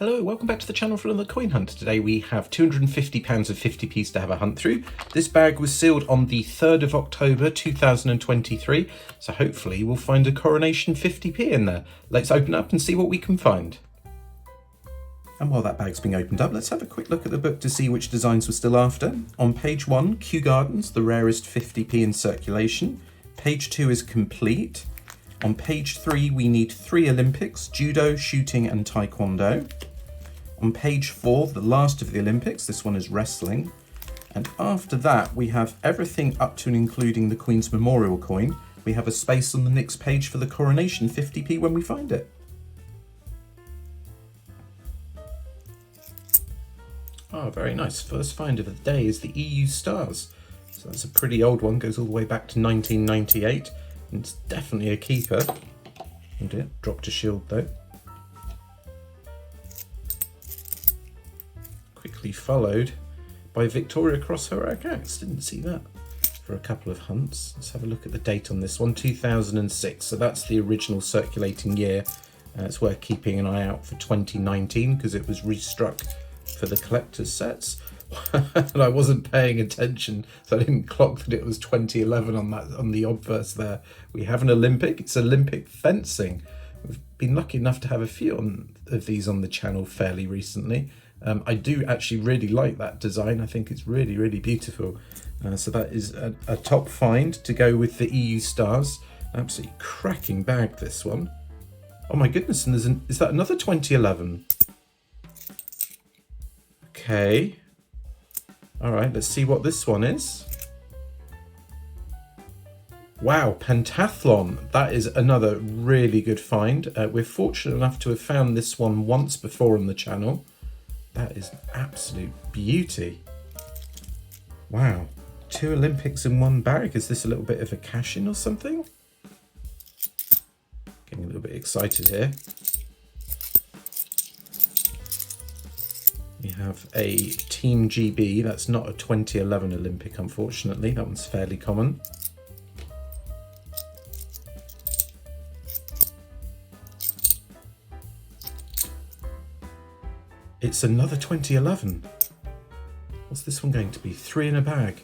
Hello, welcome back to the channel for another coin hunt. Today we have £250 of 50p's to have a hunt through. This bag was sealed on the 3rd of October 2023, so hopefully we'll find a Coronation 50p in there. Let's open up and see what we can find. And while that bag's being opened up, let's have a quick look at the book to see which designs we're still after. On page 1, Kew Gardens, the rarest 50p in circulation. Page 2 is complete. On page 3, we need 3 Olympics, Judo, shooting and Taekwondo. On page 4, the last of the Olympics, this one is wrestling. And after that, we have everything up to and including the Queen's Memorial coin. We have a space on the next page for the Coronation 50p when we find it. Oh, very nice. First find of the day is the EU stars. So that's a pretty old one, goes all the way back to 1998. And it's definitely a keeper. Oh dear, dropped a shield though. Quickly followed by Victoria Cross Heroic Acts. Didn't see that for a couple of hunts. Let's have a look at the date on this one, 2006. So that's the original circulating year. It's worth keeping an eye out for 2019 because it was restruck for the collector's sets. And I wasn't paying attention, so I didn't clock that it was 2011 on the obverse there. We have an Olympic. It's Olympic fencing. We've been lucky enough to have a few of these on the channel fairly recently. I do actually really like that design. I think it's really, really beautiful. So that is a top find to go with the EU stars. Absolutely cracking bag, this one. Oh my goodness, and is that another 2011? Okay. All right, let's see what this one is. Wow, pentathlon. That is another really good find. We're fortunate enough to have found this one once before on the channel. That is an absolute beauty. Wow, 2 Olympics in one bag. Is this a little bit of a cash-in or something? Getting a little bit excited here. We have a Team GB. That's not a 2011 Olympic, unfortunately. That one's fairly common. It's another 2011. What's this one going to be? 3 in a bag.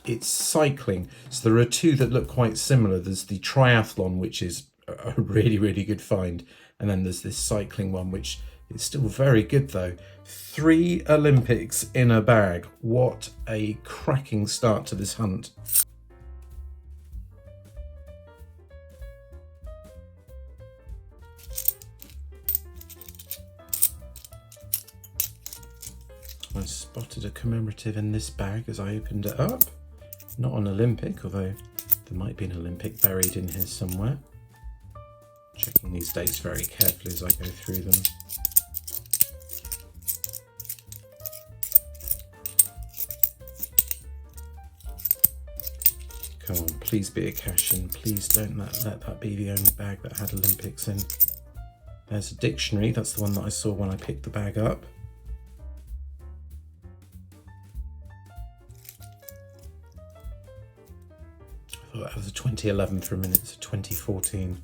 It's cycling. So there are 2 that look quite similar. There's the triathlon, which is a really, really good find. And then there's this cycling one, which is still very good though. 3 Olympics in a bag. What a cracking start to this hunt. I spotted a commemorative in this bag as I opened it up. Not an Olympic, although there might be an Olympic buried in here somewhere. Checking these dates very carefully as I go through them. Come on, please be a cash-in. Please don't let that be the only bag that had Olympics in. There's a dictionary. That's the one that I saw when I picked the bag up. I thought that was a 2011 for a minute. It's a 2014.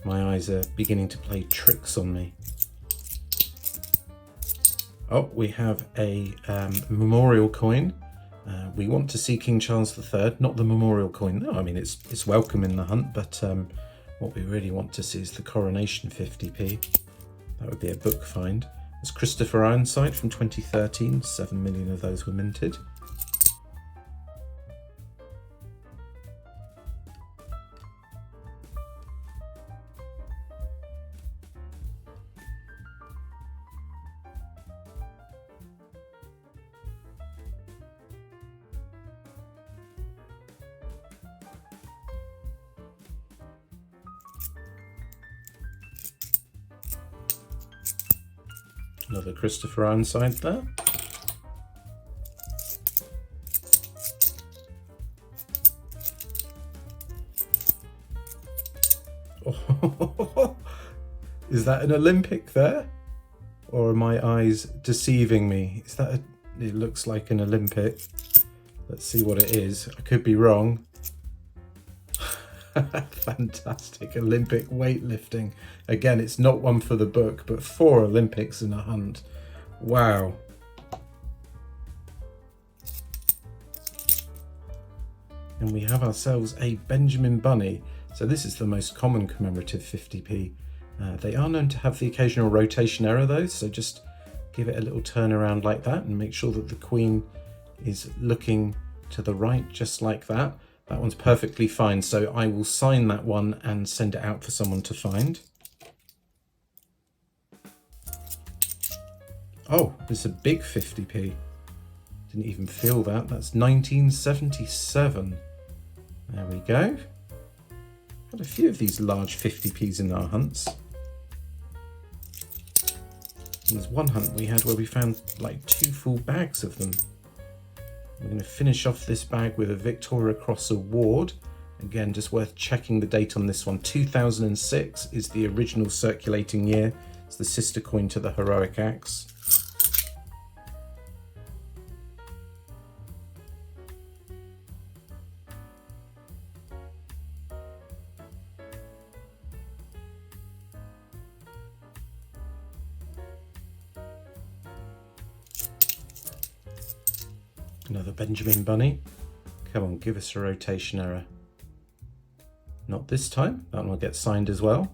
My eyes are beginning to play tricks on me. Oh, we have a memorial coin. We want to see King Charles III, not the memorial coin. No, I mean, it's welcome in the hunt, but what we really want to see is the Coronation 50p. That would be a book find. It's Christopher Ironside from 2013. 7 million of those were minted. Another Christopher Ironside there. Oh, is that an Olympic there? Or are my eyes deceiving me? Is that it looks like an Olympic. Let's see what it is. I could be wrong. Fantastic. Olympic weightlifting. Again, it's not one for the book, but 4 Olympics in a hunt. Wow. And we have ourselves a Benjamin Bunny. So this is the most common commemorative 50p. They are known to have the occasional rotation error though, so just give it a little turn around like that and make sure that the Queen is looking to the right, just like that. That one's perfectly fine, so I will sign that one and send it out for someone to find. Oh, it's a big 50p. Didn't even feel that. That's 1977. There we go. Had a few of these large 50p's in our hunts. There's one hunt we had where we found like 2 full bags of them. We're going to finish off this bag with a Victoria Cross Award. Again, just worth checking the date on this one. 2006 is the original circulating year. It's the sister coin to the Heroic Axe. Another Benjamin Bunny. Come on, give us a rotation error. Not this time. That one will get signed as well.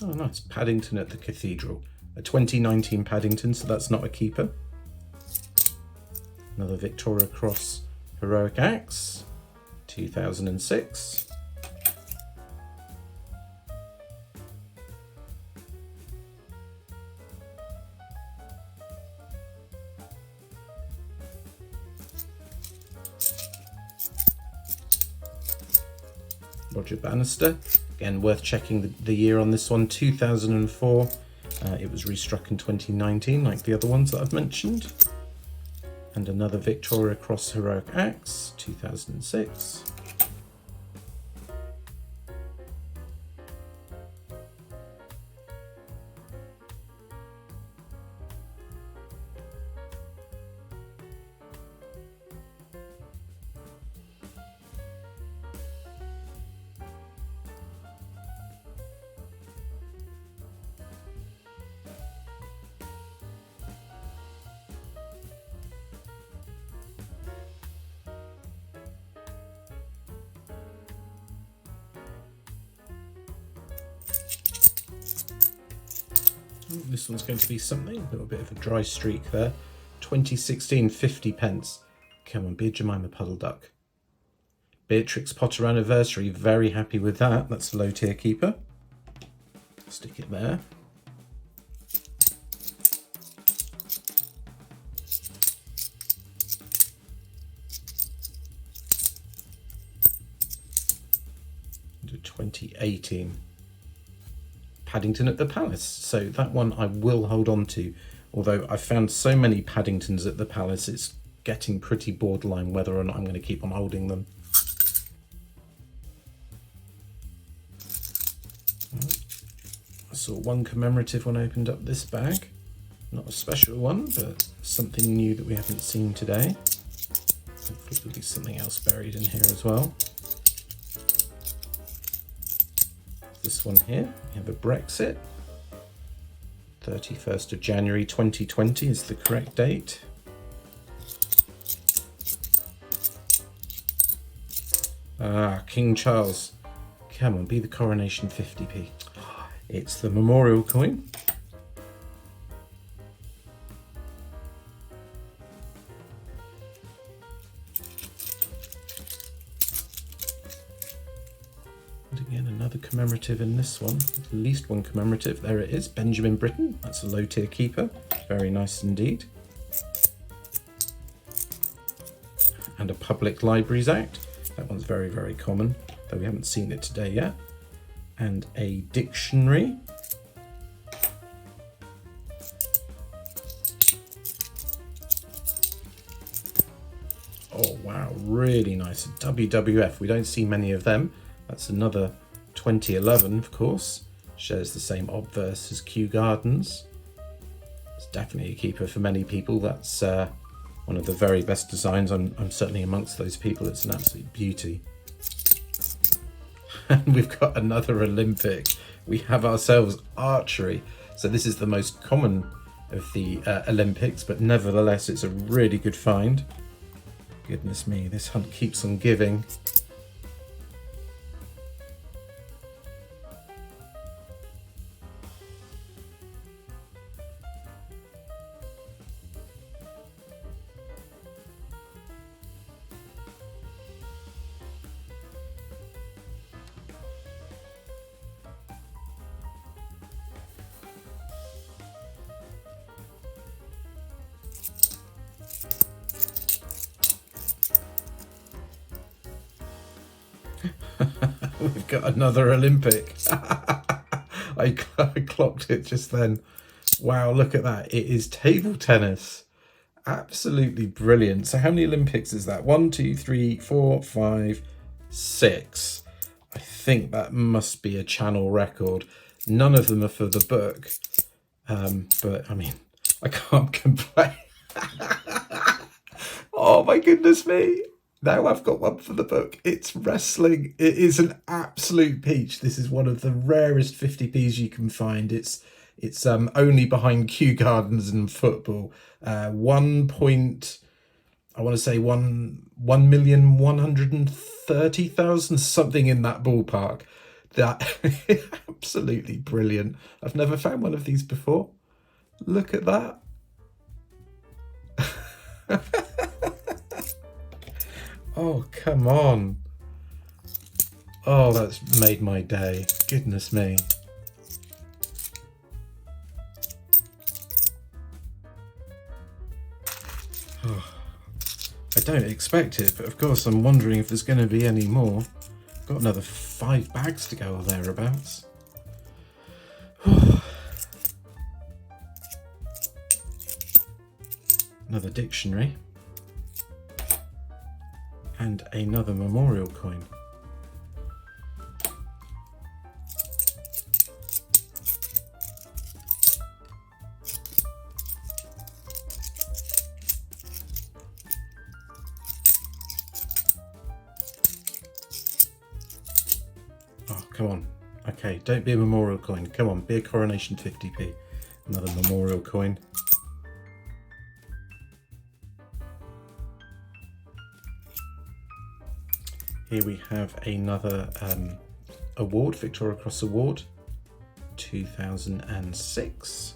Oh, nice. Paddington at the Cathedral. A 2019 Paddington, so that's not a keeper. Another Victoria Cross Heroic Axe, 2006. Roger Bannister, again worth checking the year on this one, 2004. It was restruck in 2019 like the other ones that I've mentioned. And another Victoria Cross Heroic Axe, 2006. This one's going to be something, a little bit of a dry streak there. 2016, 50p. Come on, be a Jemima Puddle Duck. Beatrix Potter Anniversary, very happy with that. That's a low tier keeper. Stick it there. Do 2018. Paddington at the Palace, so that one I will hold on to, although I've found so many Paddingtons at the Palace it's getting pretty borderline whether or not I'm going to keep on holding them. I saw one commemorative when I opened up this bag, not a special one but something new that we haven't seen today. Hopefully there'll be something else buried in here as well. This one here, we have a Brexit. 31st of January 2020 is the correct date. Ah, King Charles. Come on, be the coronation 50p. It's the memorial coin. Again, another commemorative in this one, at least one commemorative. There it is, Benjamin Britten. That's a low tier keeper. Very nice indeed. And a Public Libraries Act. That one's very, very common, though we haven't seen it today yet. And a dictionary. Oh Wow, really nice. WWF, we don't see many of them. That's another 2011, of course. Shares the same obverse as Kew Gardens. It's definitely a keeper for many people. That's one of the very best designs. I'm certainly amongst those people. It's an absolute beauty. And we've got another Olympic. We have ourselves archery. So this is the most common of the Olympics, but nevertheless, it's a really good find. Goodness me, this hunt keeps on giving. We've got another Olympic. I clocked it just then. Wow, look at that. It is table tennis. Absolutely brilliant. So how many Olympics is that? 1, 2, 3, 4, 5, 6. I think that must be a channel record. None of them are for the book. But I mean, I can't complain. Oh my goodness me. Now I've got one for the book. It's wrestling. It is an absolute peach. This is one of the rarest 50p's you can find. It's only behind Kew Gardens and football. I want to say 1,130,000, something in that ballpark. That absolutely brilliant. I've never found one of these before. Look at that. Oh, come on. Oh, that's made my day. Goodness me. Oh, I don't expect it, but of course I'm wondering if there's going to be any more. Got another 5 bags to go or thereabouts. Another dictionary. And another memorial coin. Oh, come on. Okay, don't be a memorial coin. Come on, be a coronation 50p. Another memorial coin. Here we have another award, Victoria Cross Award, 2006.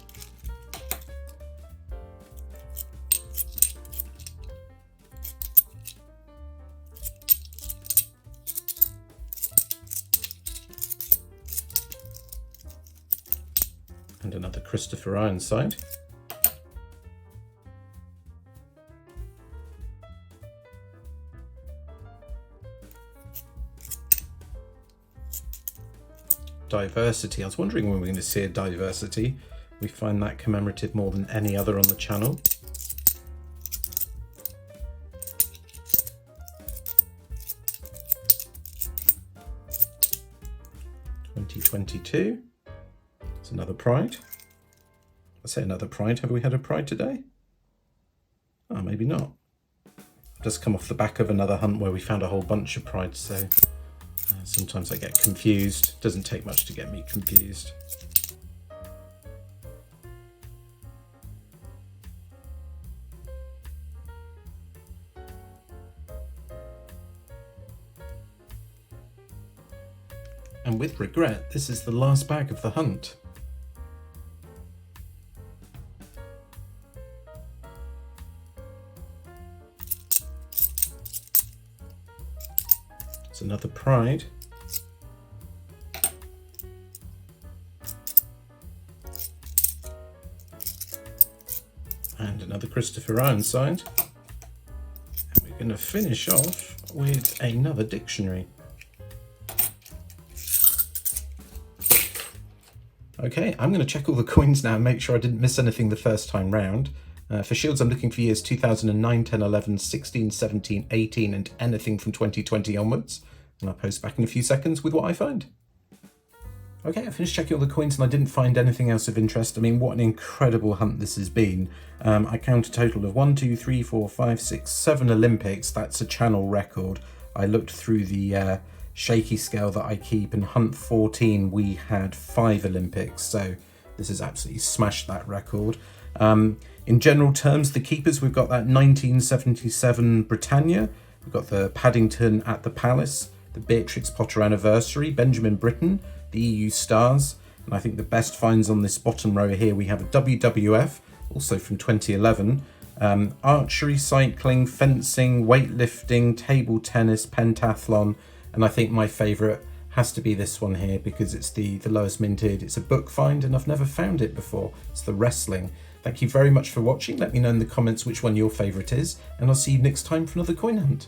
And another Christopher Ironside. Diversity. I was wondering when we're going to see a diversity. We find that commemorative more than any other on the channel. (2022). It's another Pride. I say another Pride. Have we had a Pride today? Oh, maybe not. Just come off the back of another hunt where we found a whole bunch of Prides, so sometimes I get confused. Doesn't take much to get me confused. And with regret, this is the last bag of the hunt. It's another Pride. And another Christopher Ironside. And we're going to finish off with another dictionary. Okay, I'm going to check all the coins now and make sure I didn't miss anything the first time round. For shields, I'm looking for years 2009, 10, 11, 16, 17, 18, and anything from 2020 onwards. And I'll post back in a few seconds with what I find. Okay, I finished checking all the coins and I didn't find anything else of interest. I mean, what an incredible hunt this has been. I count a total of 1, 2, 3, 4, 5, 6, 7 Olympics. That's a channel record. I looked through the Shaky scale that I keep, and hunt 14 we had 5 Olympics. So this has absolutely smashed that record. In general terms, the keepers, we've got that 1977 Britannia. We've got the Paddington at the Palace, the Beatrix Potter Anniversary, Benjamin Britten, the EU Stars, and I think the best finds on this bottom row here, we have a WWF, also from 2011, archery, cycling, fencing, weightlifting, table tennis, pentathlon, and I think my favourite has to be this one here because it's the lowest minted. It's a book find and I've never found it before. It's the wrestling. Thank you very much for watching. Let me know in the comments which one your favourite is, and I'll see you next time for another coin hunt.